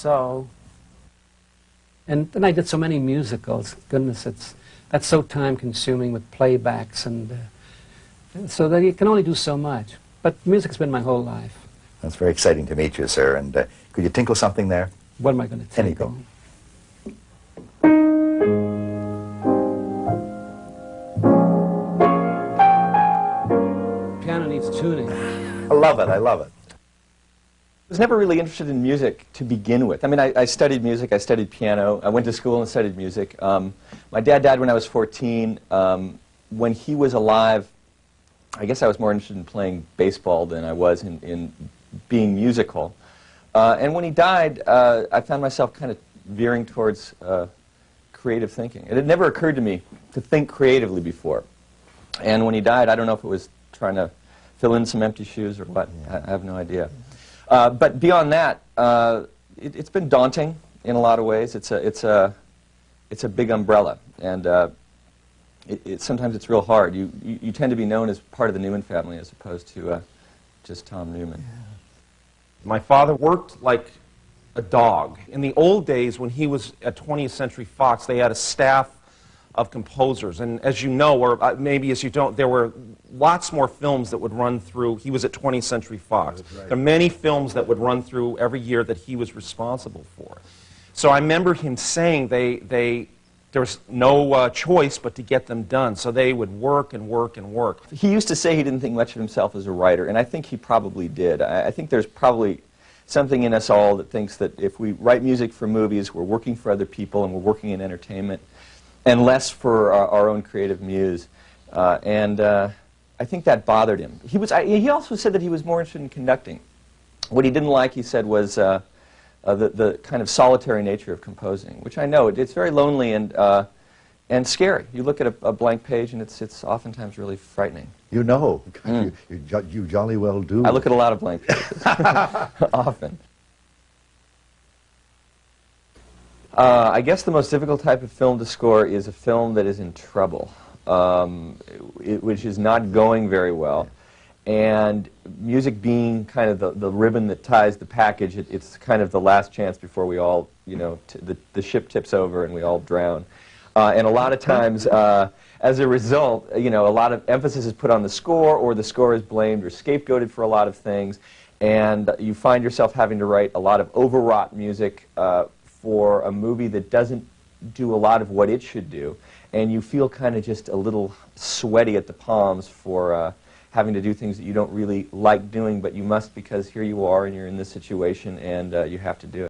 so. And then I did so many musicals. Goodness, that's so time-consuming with playbacks, and so that you can only do so much. But music's been my whole life. That's very exciting to meet you, sir. And could you tinkle something there? What am I going to tinkle? Anything. Piano needs tuning. I love it. I love it. I was never really interested in music to begin with. I mean, I studied music, I studied piano, I went to school and studied music. My dad died when I was 14. When he was alive, I guess I was more interested in playing baseball than I was in being musical. And when he died, I found myself kind of veering towards creative thinking. It had never occurred to me to think creatively before. And when he died, I don't know if it was trying to fill in some empty shoes or what. I have no idea. But beyond that, it's been daunting in a lot of ways. It's a big umbrella, and sometimes it's real hard. You tend to be known as part of the Newman family as opposed to just Tom Newman. Yeah. My father worked like a dog. In the old days, when he was at 20th Century Fox, they had a staff of composers. And as you know, or maybe as you don't, there were lots more films that would run through. He was at 20th Century Fox. Right. There are many films that would run through every year that he was responsible for. So I remember him saying there was no choice but to get them done. So they would work and work and work. He used to say he didn't think much of himself as a writer, and I think he probably did. I think there's probably something in us all that thinks that if we write music for movies, we're working for other people and we're working in entertainment, and less for our own creative muse. I think that bothered him. He also said that he was more interested in conducting. What he didn't like, he said, was the kind of solitary nature of composing, which I know. It's very lonely and scary. You look at a blank page and it's oftentimes really frightening. You know. You jolly well do. I look at a lot of blank pages, often. I guess the most difficult type of film to score is a film that is in trouble, which is not going very well. And music being kind of the ribbon that ties the package, it's kind of the last chance before we all, the ship tips over and we all drown. And a lot of times, as a result, a lot of emphasis is put on the score, or the score is blamed or scapegoated for a lot of things. And you find yourself having to write a lot of overwrought music for a movie that doesn't do a lot of what it should do, and you feel kind of just a little sweaty at the palms for having to do things that you don't really like doing, but you must because here you are and you're in this situation and you have to do it.